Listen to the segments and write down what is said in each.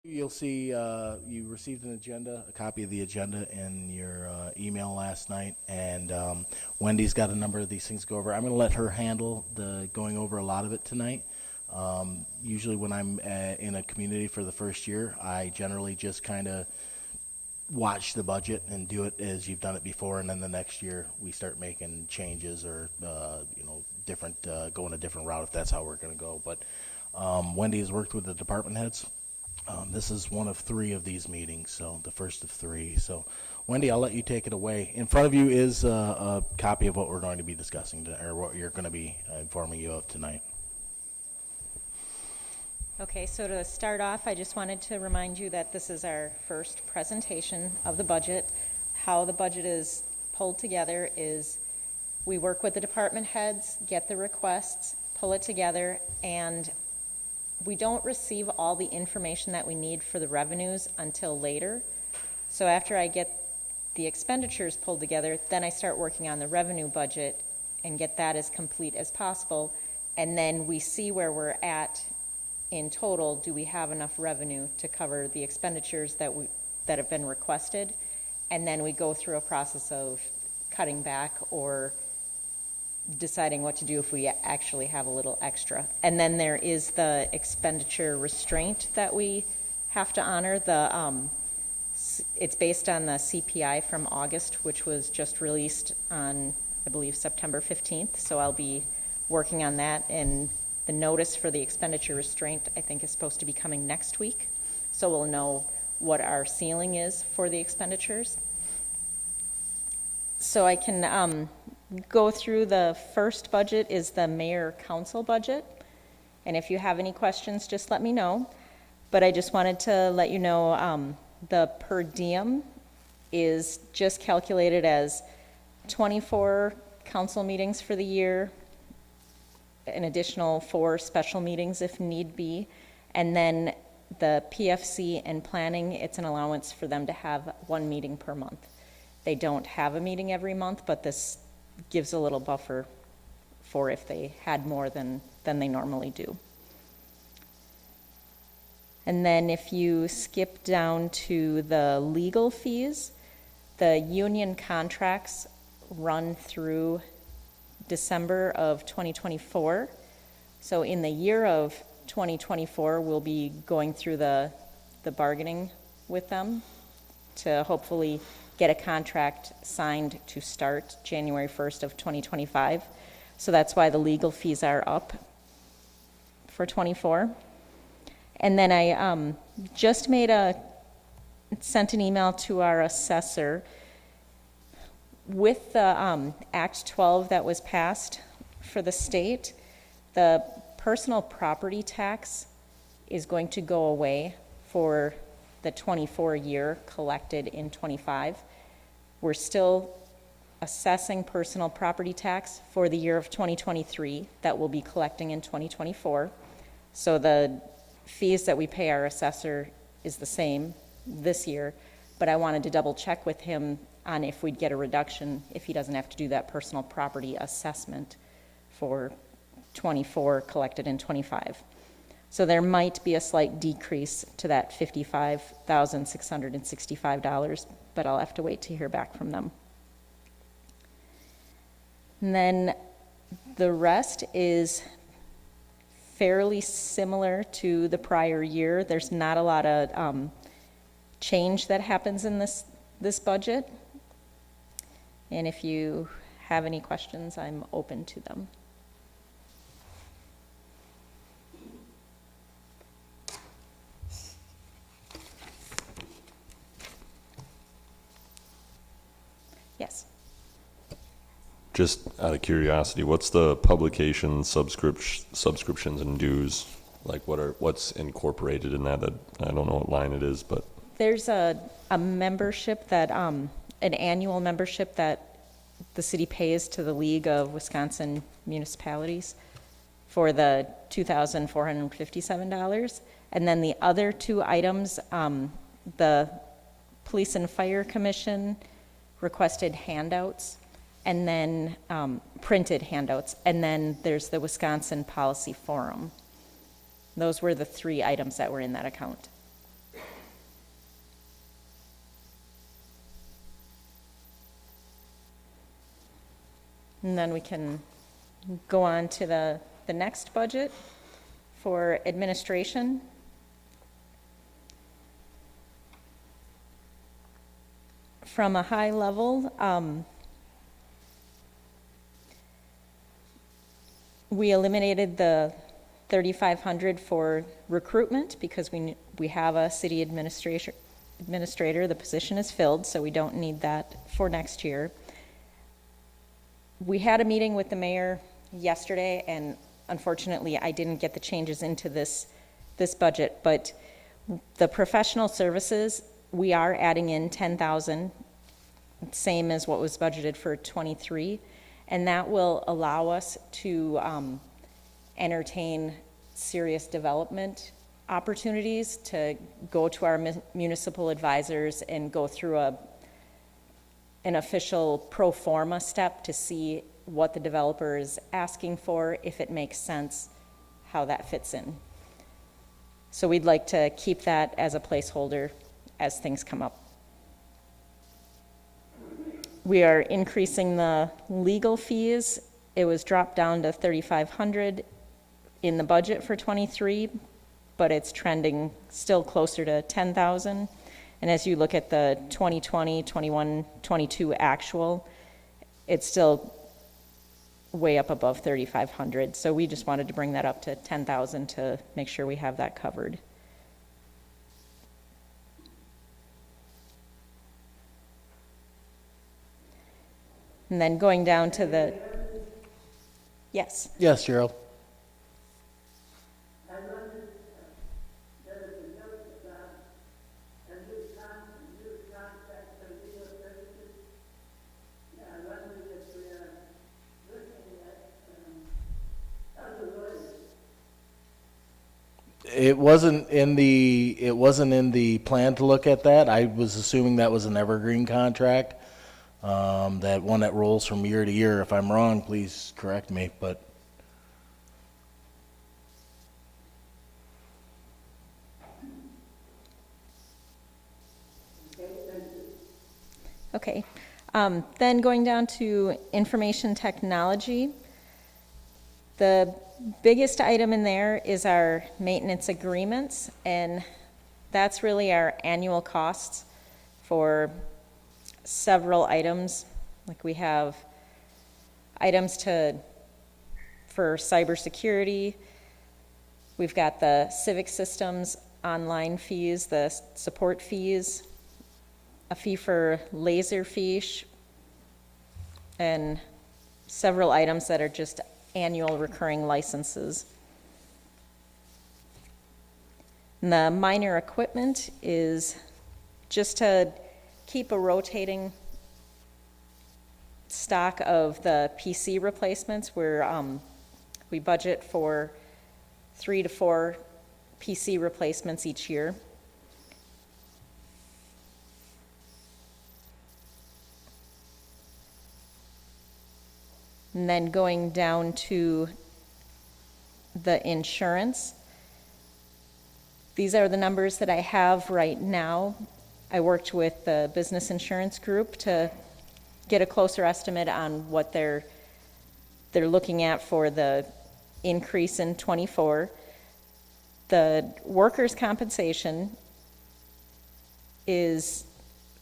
You'll see you received an agenda, a copy of the agenda in your email last night, and Wendy's got a number of these things to go over. I'm going to let her handle the going over a lot of it tonight. Usually, when I'm in a community for the first year, I generally just kind of watch the budget and do it as you've done it before, and then the next year we start making changes or different going a different route if that's how we're going to go. But Wendy has worked with the department heads. This is one of three of these meetings, so the first of three. So, Wendy, I'll let you take it away. In front of you is a copy of what we're going to be discussing, or what you're going to be informing you of tonight. Okay, so to start off, I just wanted to remind you that this is our first presentation of the budget. How the budget is pulled together is we work with the department heads, get the requests, pull it together, and we don't receive all the information that we need for the revenues until later. So after I get the expenditures pulled together, then I start working on the revenue budget and get that as complete as possible. And then we see where we're at in total. Do we have enough revenue to cover the expenditures that have been requested? And then we go through a process of cutting back or deciding what to do if we actually have a little extra. And then there is the expenditure restraint that we have to honor. It's based on the CPI from August, which was just released on, I believe, September 15th. So I'll be working on that, and the notice for the expenditure restraint, I think, is supposed to be coming next week. So we'll know what our ceiling is for the expenditures. So I can go through. The first budget is the mayor council budget. And if you have any questions, just let me know. But I just wanted to let you know the per diem is just calculated as 24 council meetings for the year, an additional 4 special meetings if need be. And then the PFC and planning, it's an allowance for them to have 1 meeting per month. They don't have a meeting every month, but this gives a little buffer for if they had more than they normally do. And then if you skip down to the legal fees, the union contracts run through December of 2024. So in the year of 2024, we'll be going through the bargaining with them to hopefully get a contract signed to start January 1st of 2025. So that's why the legal fees are up for 24. And then I just sent an email to our assessor with the Act 12 that was passed for the state. The personal property tax is going to go away for the 24 year collected in 25. We're still assessing personal property tax for the year of 2023 that we'll be collecting in 2024. So the fees that we pay our assessor is the same this year, but I wanted to double check with him on if we'd get a reduction if he doesn't have to do that personal property assessment for 24 collected in 25. So there might be a slight decrease to that $55,665, but I'll have to wait to hear back from them. And then the rest is fairly similar to the prior year. There's not a lot of change that happens in this budget. And if you have any questions, I'm open to them. Yes. Just out of curiosity, what's the publication subscriptions and dues? Like what's incorporated in that? That I don't know what line it is, but there's a membership that an annual membership that the city pays to the League of Wisconsin Municipalities for the $2,457, and then the other 2 items, the Police and Fire Commission requested handouts, and then printed handouts, and then there's the Wisconsin Policy Forum. Those were the 3 items that were in that account. And then we can go on to the next budget for administration. From a high level, we eliminated the 3,500 for recruitment because we have a city administrator, the position is filled, so we don't need that for next year. We had a meeting with the mayor yesterday, and unfortunately, I didn't get the changes into this budget, but the professional services, we are adding in 10,000, same as what was budgeted for 23, and that will allow us to entertain serious development opportunities, to go to our municipal advisors and go through an official pro forma step to see what the developer is asking for, if it makes sense, how that fits in. So we'd like to keep that as a placeholder as things come up. We are increasing the legal fees. It was dropped down to 3,500 in the budget for 23, but it's trending still closer to 10,000. And as you look at the 2020, 21, 22 actual, it's still way up above 3,500. So we just wanted to bring that up to 10,000 to make sure we have that covered. And then going down to the, yes. Yes, Gerald. It wasn't in the plan to look at that. I was assuming that was an evergreen contract, that one that rolls from year to year. If I'm wrong, please correct me, but. Okay. Then going down to information technology, the biggest item in there is our maintenance agreements, and that's really our annual costs for several items. Like we have items for cybersecurity. We've got the civic systems online fees, the support fees, a fee for Laserfish, and several items that are just annual recurring licenses. And the minor equipment is just to keep a rotating stock of the PC replacements, where we budget for 3 to 4 PC replacements each year. And then going down to the insurance. These are the numbers that I have right now. I worked with the business insurance group to get a closer estimate on what they're looking at for the increase in 24. The workers' compensation is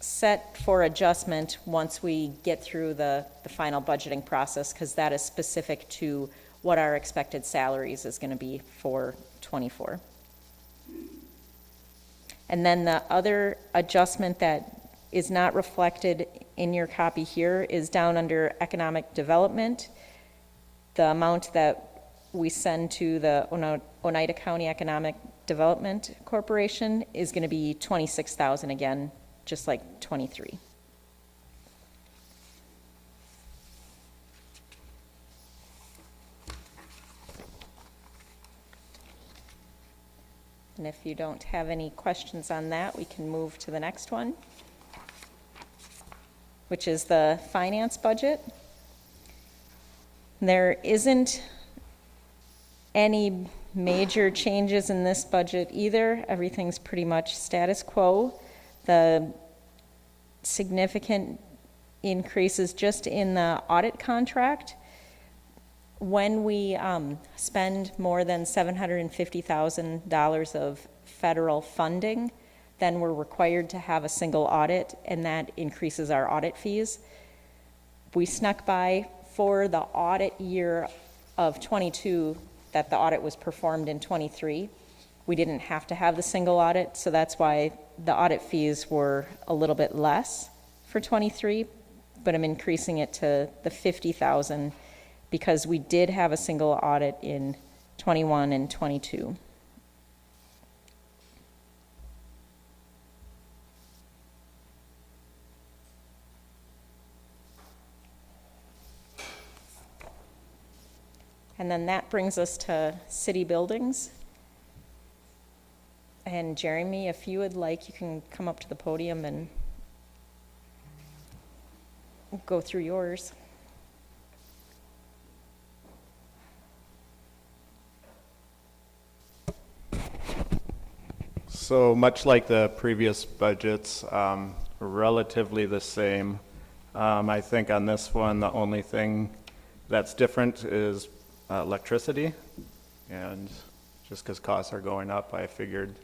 set for adjustment once we get through the final budgeting process, because that is specific to what our expected salaries is going to be for 24. And then the other adjustment that is not reflected in your copy here is down under economic development. The amount that we send to the Oneida County Economic Development Corporation is going to be $26,000 again, just like 23. And if you don't have any questions on that, we can move to the next one, which is the finance budget. There isn't any major changes in this budget either. Everything's pretty much status quo. The significant increases just in the audit contract. When we spend more than $750,000 of federal funding, then we're required to have a single audit, and that increases our audit fees. We snuck by for the audit year of '22, that the audit was performed in '23. We didn't have to have the single audit, so that's why the audit fees were a little bit less for '23, but I'm increasing it to the $50,000 because we did have a single audit in '21 and '22. And then that brings us to city buildings. And Jeremy, if you would like, you can come up to the podium and go through yours. So much like the previous budgets, relatively the same. I think on this one, the only thing that's different is electricity. And just because costs are going up, I figured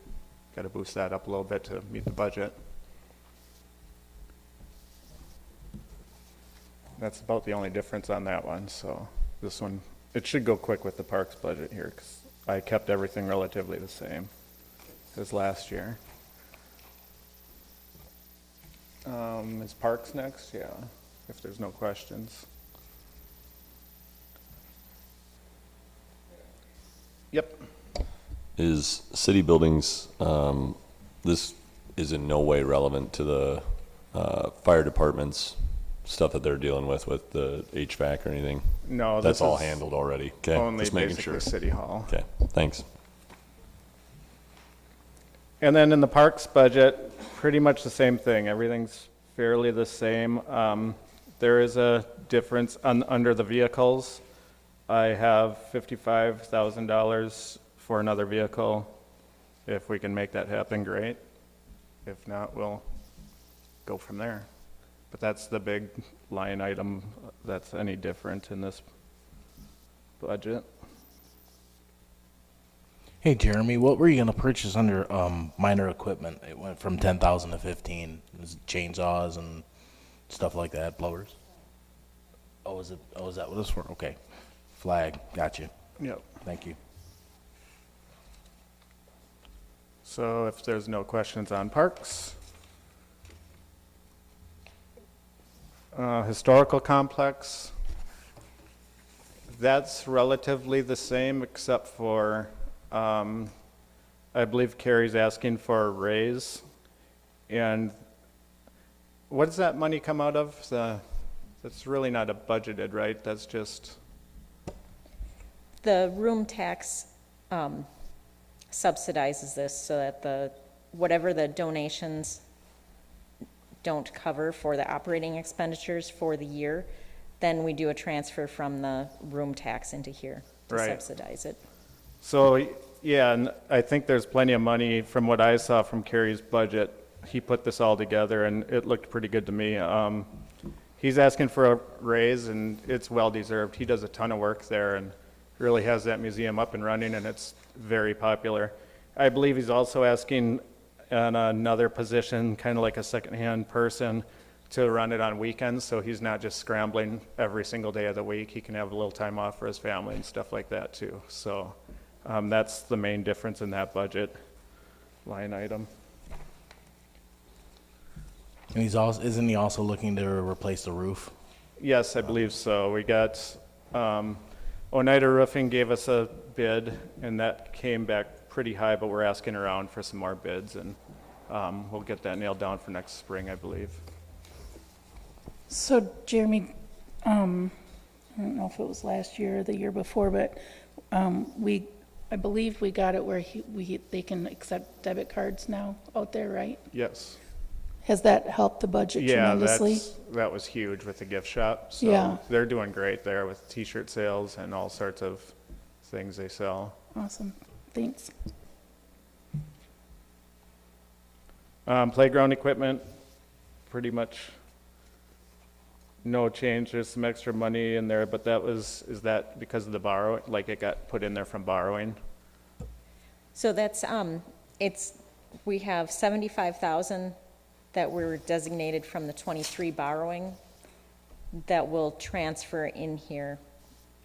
got to boost that up a little bit to meet the budget. That's about the only difference on that one. So this one, it should go quick with the parks budget here because I kept everything relatively the same as last year. Is parks next? Yeah, if there's no questions. Yep. Is city buildings, this is in no way relevant to the fire department's stuff that they're dealing with the HVAC or anything? No, That's this all is handled already. Okay, only just making basically sure. City Hall. Okay, thanks. And then in the parks budget, pretty much the same thing. Everything's fairly the same. There is a difference under the vehicles. I have $55,000 for another vehicle. If we can make that happen, great. If not, we'll go from there. But that's the big line item that's any different in this budget. Hey, Jeremy, what were you going to purchase under minor equipment? It went from 10,000 to 15. It was chainsaws and stuff like that, blowers. Oh, is it? Oh, is that what it's for? Okay, flag. Got you. Yep. Thank you. So if there's no questions on parks. Historical complex. That's relatively the same except for I believe Carrie's asking for a raise. And what does that money come out of? That's really not a budgeted, right? That's just... The room tax subsidizes this so that whatever the donations don't cover for the operating expenditures for the year, then we do a transfer from the room tax into here to Right. subsidize it. So, yeah, and I think there's plenty of money from what I saw from Carrie's budget. He put this all together and it looked pretty good to me. He's asking for a raise and it's well-deserved. He does a ton of work there and really has that museum up and running and it's very popular. I believe he's also asking on another position, kind of like a second-hand person, to run it on weekends so he's not just scrambling every single day of the week. He can have a little time off for his family and stuff like that too. So that's the main difference in that budget line item. And isn't he also looking to replace the roof? Yes, I believe so. We got, Oneida Roofing gave us a bid, and that came back pretty high, but we're asking around for some more bids, and we'll get that nailed down for next spring, I believe. So Jeremy, I don't know if it was last year or the year before, but I believe we got it where they can accept debit cards now out there, right? Yes. Has that helped the budget Yeah, tremendously? that was huge with the gift shop. So Yeah. they're doing great there with t-shirt sales and all sorts of things they sell. Awesome, thanks. Playground equipment, pretty much No change, there's some extra money in there, but is that because of the borrow, like it got put in there from borrowing? So that's, we have 75,000 that were designated from the 23 borrowing that will transfer in here.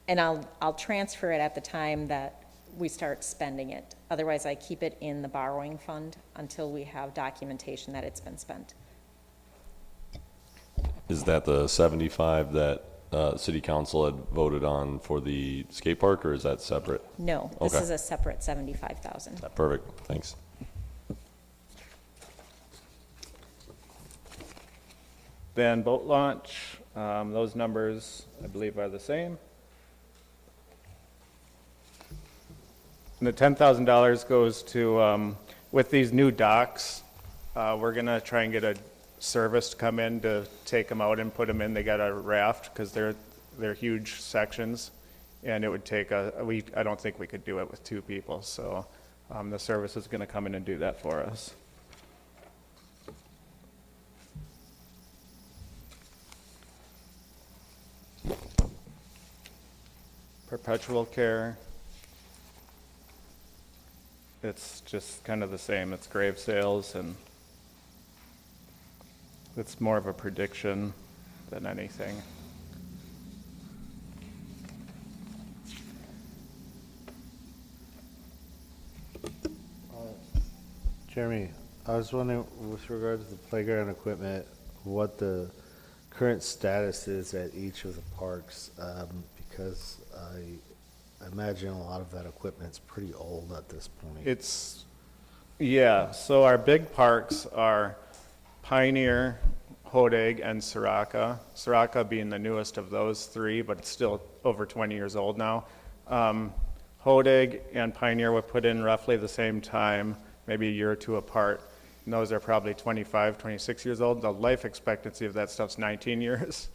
And I'll transfer it at the time that we start spending it. Otherwise, I keep it in the borrowing fund until we have documentation that it's been spent. Is that the 75 that city council had voted on for the skate park, or is that separate? No, this Okay. is a separate 75,000. Perfect, thanks. Then boat launch, those numbers, I believe, are the same. And the $10,000 goes to, with these new docks, we're gonna try and get a service to come in to take them out and put them in. They got a raft, because they're huge sections, and it would take I don't think we could do it with 2 people, so the service is gonna come in and do that for us. Perpetual care. It's just kind of the same. It's grave sales, and it's more of a prediction than anything. Jeremy, I was wondering, with regard to the playground equipment, what the current status is at each of the parks, because I imagine a lot of that equipment's pretty old at this point. Yeah, so our big parks are Pioneer, Hodag, and Soraka. Soraka being the newest of those 3, but it's still over 20 years old now. Hodag and Pioneer were put in roughly the same time, maybe a year or 2 apart. And those are probably 25, 26 years old. The life expectancy of that stuff's 19 years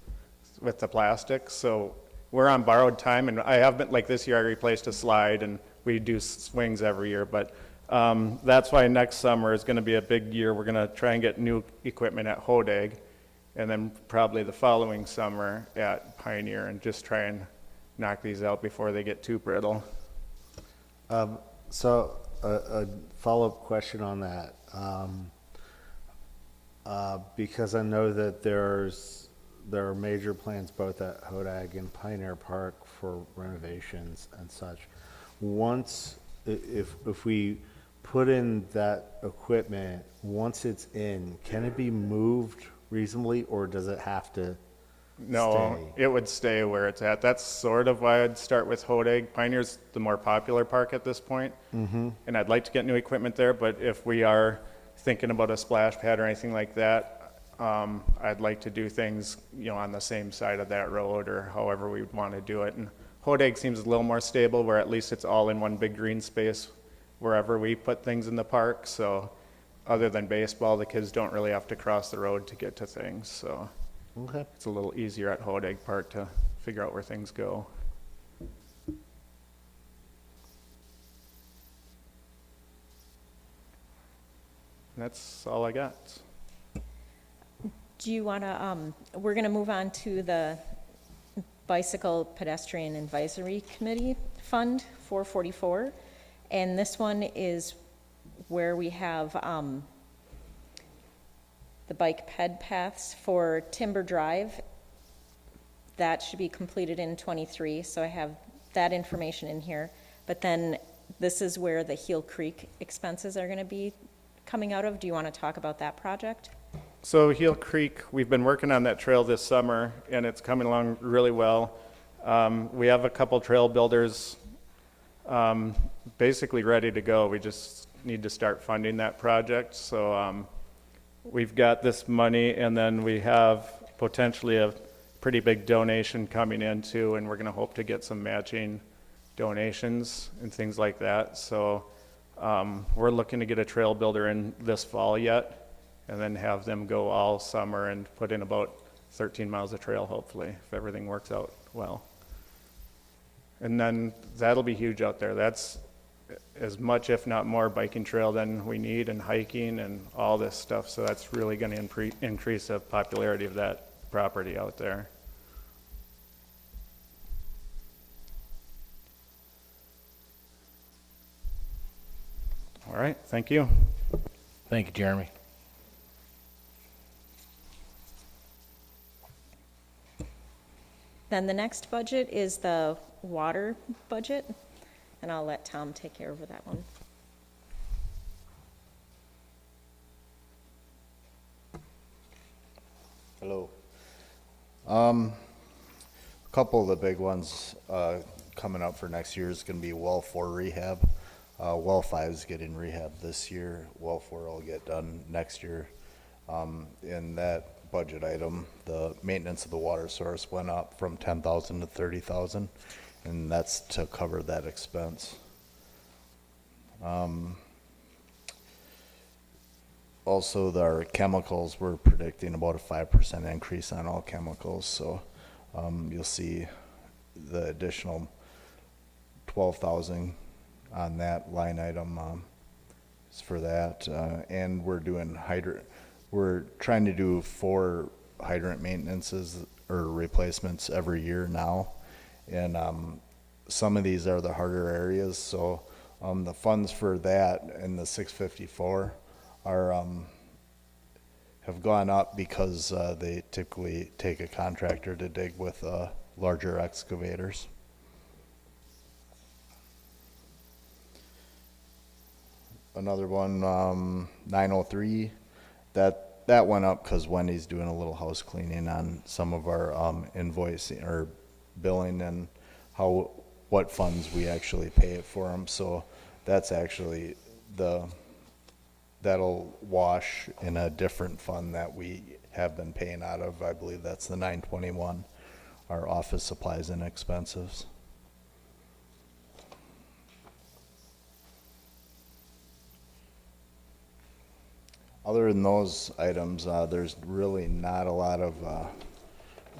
with the plastic. So we're on borrowed time, and I have been, like this year I replaced a slide, and we do swings every year, but that's why next summer is going to be a big year. We're going to try and get new equipment at Hodag, and then probably the following summer at Pioneer, and just try and knock these out before they get too brittle. So a follow-up question on that, because I know that there are major plans both at Hodag and Pioneer Park for renovations and such. If we put in that equipment, once it's in, can it be moved reasonably, or does it have to No, stay? it would stay where it's at. That's sort of why I'd start with Hodag. Pioneer's the more popular park at this point, and I'd like to get new equipment there, but if we are thinking about a splash pad or anything like that, I'd like to do things, on the same side of that road, or however we'd want to do it. And Hodag seems a little more stable, where at least it's all in one big green space wherever we put things in the park. So other than baseball, the kids don't really have to cross the road to get to things. So Okay. it's a little easier at Hodag Park to figure out where things go. And that's all I got. Do you want to, we're going to move on to the Bicycle Pedestrian Advisory Committee Fund, 444. And this one is where we have the bike ped paths for Timber Drive. That should be completed in '23, so I have that information in here. But then this is where the Heel Creek expenses are going to be coming out of. Do you want to talk about that project? So Heel Creek, we've been working on that trail this summer, and it's coming along really well. We have a couple trail builders basically ready to go. We just need to start funding that project. So we've got this money, and then we have potentially a pretty big donation coming in too, and we're going to hope to get some matching donations and things like that. So we're looking to get a trail builder in this fall yet, and then have them go all summer and put in about 13 miles of trail, hopefully, if everything works out well. And then that'll be huge out there. That's as much, if not more, biking trail than we need, and hiking and all this stuff. So that's really going to increase the popularity of that property out there. All right, thank you. Thank you, Jeremy. Then the next budget is the water budget, and I'll let Tom take care of that one. Hello. A couple of the big ones coming up for next year is going to be well 4 rehab. Well 5 is getting rehab this year. Well 4 will get done next year. In that budget item, the maintenance of the water source went up from 10,000 to 30,000, and that's to cover that expense. Also, our chemicals, we're predicting about a 5% increase on all chemicals, so you'll see the additional 12,000 on that line item is for that. And we're trying to do 4 hydrant maintenances or replacements every year now, and some of these are the harder areas, so the funds for that in the 654 are have gone up because they typically take a contractor to dig with larger excavators. Another one, 903, that went up because Wendy's doing a little house cleaning on some of our invoicing or billing and what funds we actually pay it for them. So that's actually that'll wash in a different fund that we have been paying out of. I believe that's the 921, our office supplies and expenses. Other than those items, there's really not a lot of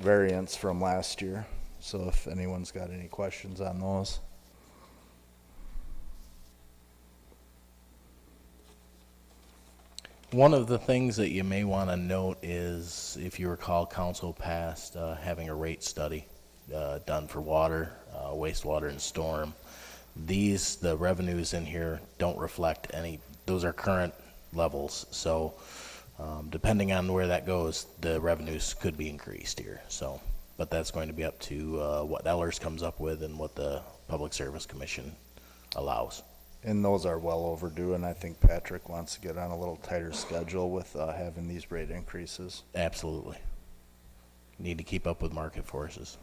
variance from last year. So if anyone's got any questions on those. One of the things that you may want to note is, if you recall, council passed having a rate study done for water, wastewater, and storm. The revenues in here don't reflect any, those are current levels, so depending on where that goes, the revenues could be increased here. So, but that's going to be up to what Ellers comes up with and what the Public Service Commission allows. And those are well overdue, and I think Patrick wants to get on a little tighter schedule with having these rate increases. Absolutely. Need to keep up with market forces.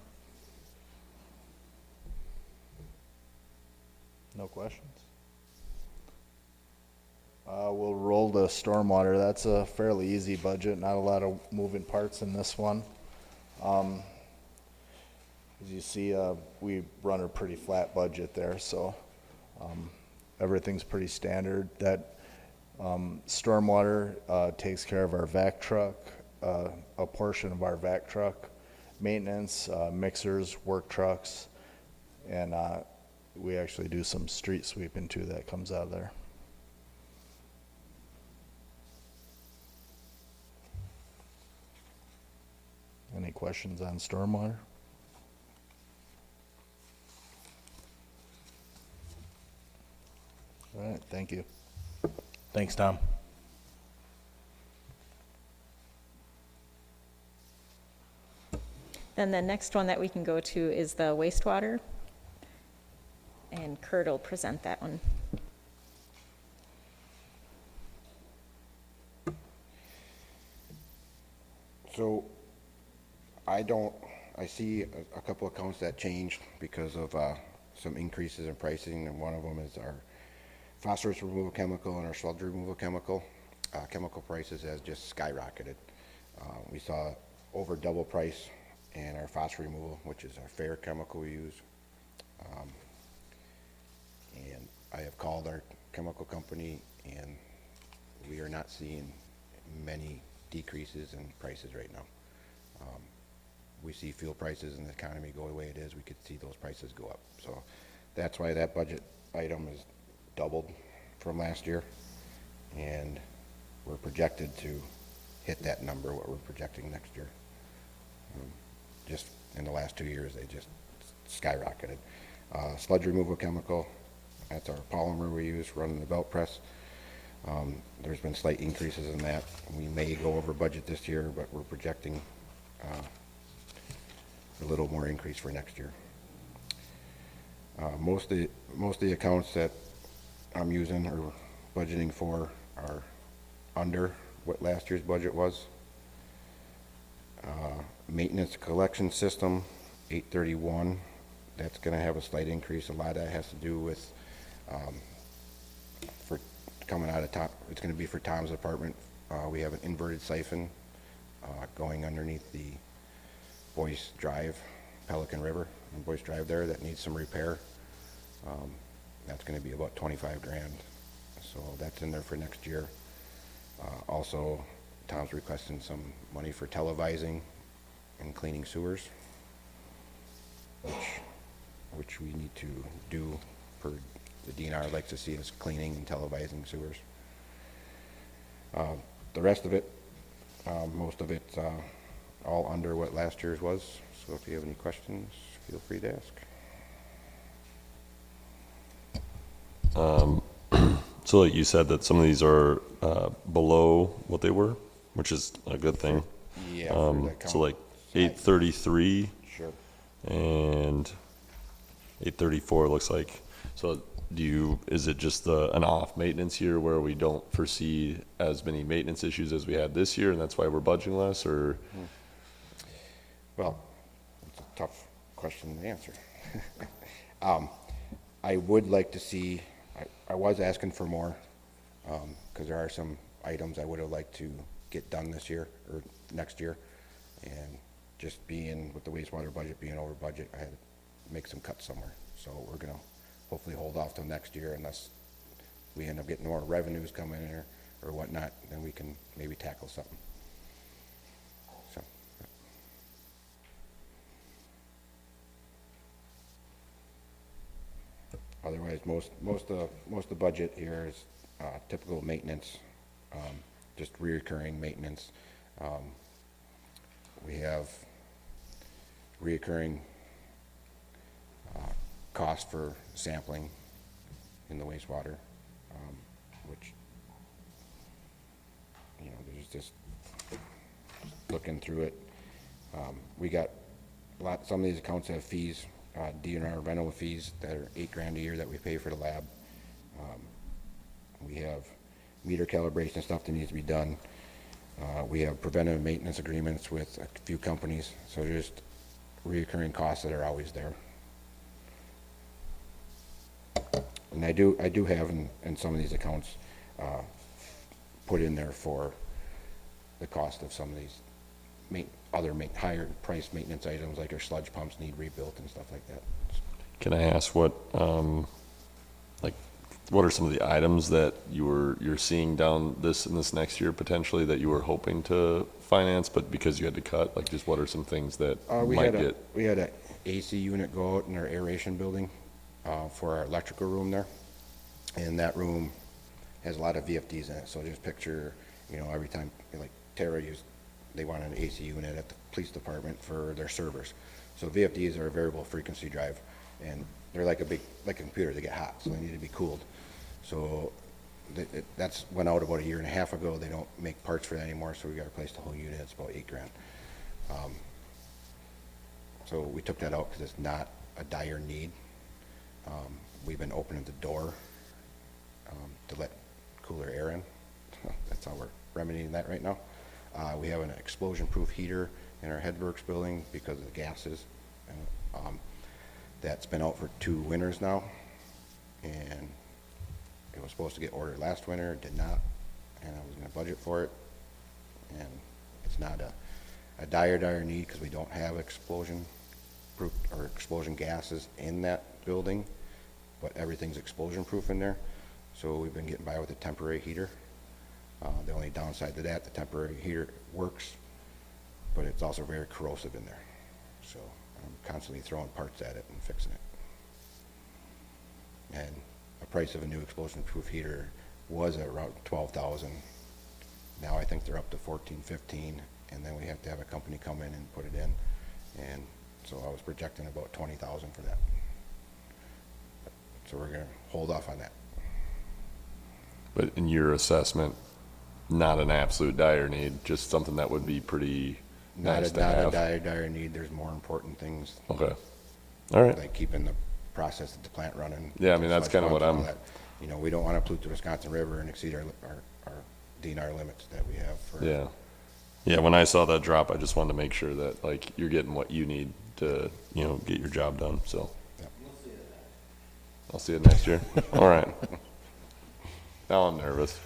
No questions? We'll roll the stormwater. That's a fairly easy budget, not a lot of moving parts in this one. As you see, we run a pretty flat budget there, so everything's pretty standard. That stormwater takes care of our vac truck, a portion of our vac truck, maintenance, mixers, work trucks, and we actually do some street sweeping too that comes out of there. Any questions on stormwater? All right, thank you. Thanks, Tom. Then the next one that we can go to is the wastewater. And Kurt will present that one. So I see a couple accounts that changed because of some increases in pricing, and one of them is our phosphorus removal chemical and our sludge removal chemical. Chemical prices has just skyrocketed. We saw over double price in our phosphorus removal, which is our fair chemical we use. And I have called our chemical company, and we are not seeing many decreases in prices right now. We see fuel prices in the economy go the way it is, we could see those prices go up. So that's why that budget item is doubled from last year, and we're projected to hit that number, what we're projecting next year. Just in the last 2 years, they just skyrocketed. Sludge removal chemical, that's our polymer we use running the belt press. There's been slight increases in that. We may go over budget this year, but we're projecting a little more increase for next year. Most of the accounts that I'm using or budgeting for are under what last year's budget was. Maintenance collection system, 831. That's going to have a slight increase. A lot of that has to do with for coming out of Tom. It's going to be for Tom's department. We have an inverted siphon going underneath the Boyce Drive, Pelican River, and Boyce Drive there that needs some repair. That's going to be about 25 grand. So that's in there for next year. Also, Tom's requesting some money for televising and cleaning sewers, which we need to do per the DNR likes to see us cleaning and televising sewers. The rest of it, most of it, all under what last year's was. So if you have any questions, feel free to ask. So like you said that some of these are below what they were, which is a good thing. Yeah. For that So like count. 833 Sure. and 834 looks like. So is it just an off maintenance year where we don't foresee as many maintenance issues as we had this year and that's why we're budgeting less, or? Well, it's a tough question to answer. I would like to see, I was asking for more, because there are some items I would have liked to get done this year or next year. And just being with the wastewater budget being over budget, I had to make some cuts somewhere. So we're going to hopefully hold off till next year unless we end up getting more revenues coming in or whatnot, then we can maybe tackle something. So. Otherwise, most of the budget here is typical maintenance, just reoccurring maintenance. We have reoccurring cost for sampling in the wastewater, which, there's just looking through it. We got some of these accounts have fees, DNR rental fees that are $8 grand a year that we pay for the lab. We have meter calibration stuff that needs to be done. We have preventive maintenance agreements with a few companies, so just reoccurring costs that are always there. And I do have in some of these accounts put in there for the cost of some of these higher price maintenance items, like our sludge pumps need rebuilt and stuff like that. Can I ask what are some of the items that you're seeing down in this next year potentially that you were hoping to finance, but because you had to cut, like just what are some things that We had an AC unit go out in our aeration building for our electrical room there, and that room has a lot of VFDs in it. So just picture, every time like Tara they want an AC unit at the police department for their servers. So VFDs are a variable frequency drive, and they're like a computer. They get hot, so they need to be cooled. So that's went out about a year and a half ago. They don't make parts for that anymore, so we got to replace the whole unit. It's about $8 grand. So we took that out because it's not a dire need. We've been opening the door to let cooler air in. That's how we're remedying that right now. We have an explosion-proof heater in our headworks building because of the gases. That's been out for 2 winters now, and it was supposed to get ordered last winter, did not, and I was going to budget for it, and it's not a dire need because we don't have explosion-proof or explosion gases in that building, but everything's explosion-proof in there, so we've been getting by with a temporary heater. The only downside to that, the temporary heater works, but it's also very corrosive in there. So I'm constantly throwing parts at it and fixing it. And the price of a new explosion-proof heater was at around $12,000. Now I think they're up to $14,000, $15,000, and then we have to have a company come in and put it in. And so I was projecting about $20,000 for that. So we're going to hold off on that. But in your assessment, not an absolute dire need, just something that would be pretty Not nice a, to not a have. dire need, there's more important things, Okay. All right. like keeping the process at the plant running. Yeah, I mean, that's sludge kinda what pumps and I'm- all that. You know, we don't want to pollute the Wisconsin River and exceed our DNR limits that we have for. Yeah. Yeah, when I saw that drop, I just wanted to make sure that, like, you're getting what you need to, you know, get your job done, so. Yep. I'll see it next year. All right. Now I'm nervous.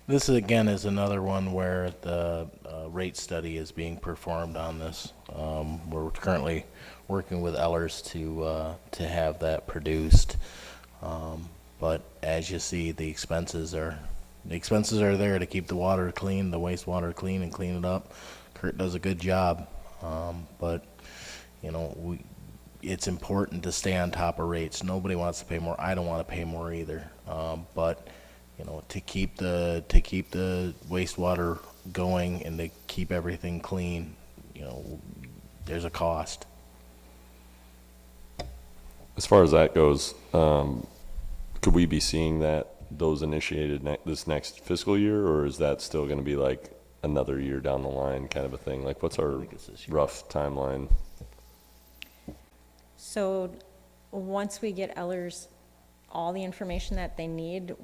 This again is another one where the rate study is being performed on this. We're currently working with Ellers to have that produced. But as you see, the expenses are there to keep the water clean, the wastewater clean, and clean it up. Kurt does a good job, but you know, it's important to stay on top of rates. Nobody wants to pay more. I don't want to pay more either. But you know, to keep the wastewater going and to keep everything clean, you know, there's a cost. As far as that goes, could we be seeing those initiated this next fiscal year, or is that still going to be like another year down the line kind of a thing? Like, what's our think it's this year. rough timeline? So, once we get Ellers all the information that they need,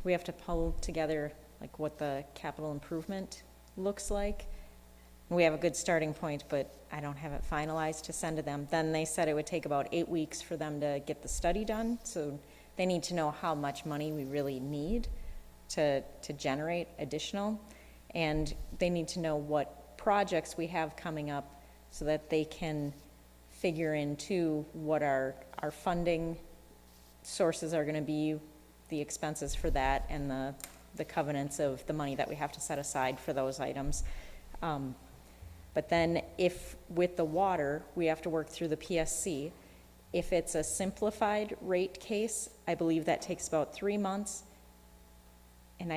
we have to pull together like what the capital improvement looks like. We have a good starting point, but I don't have it finalized to send to them. Then they said it would take about 8 weeks for them to get the study done, so they need to know how much money we really need to generate additional, and they need to know what projects we have coming up so that they can figure into what our funding sources are gonna be, the expenses for that, and the covenants of the money that we have to set aside for those items. But then if, with the water, we have to work through the PSC. If it's a simplified rate case, I believe that takes about 3 months. And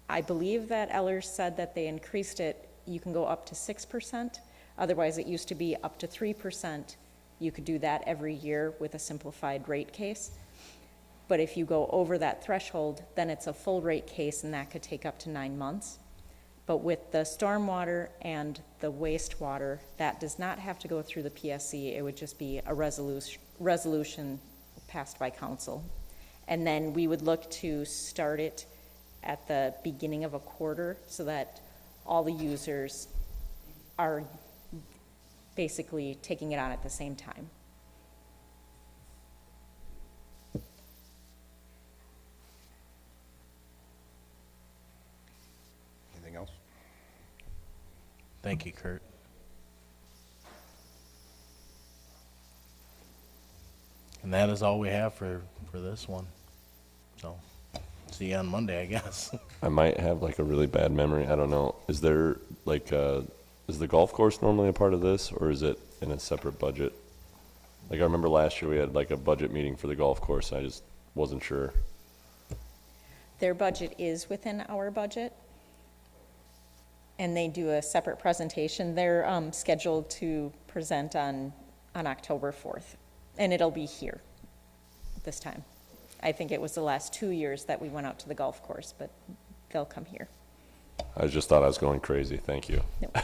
I believe that Ellers said that they increased it, you can go up to 6%. Otherwise, it used to be up to 3%. You could do that every year with a simplified rate case. But if you go over that threshold, then it's a full rate case, and that could take up to 9 months. But with the stormwater and the wastewater, that does not have to go through the PSC. It would just be a resolution passed by council. And then we would look to start it at the beginning of a quarter so that all the users are basically taking it on at the same time. Anything else? Thank you, Kurt. And that is all we have for this one. So, see you on Monday, I guess. I might have like a really bad memory. I don't know. Is there like, is the golf course normally a part of this, or is it in a separate budget? Like, I remember last year we had like a budget meeting for the golf course. I just wasn't sure. Their budget is within our budget, and they do a separate presentation. They're scheduled to present on October 4th, and it'll be here this time. I think it was the last 2 years that we went out to the golf course, but they'll come here. I just thought I was going crazy. Thank you. Nope.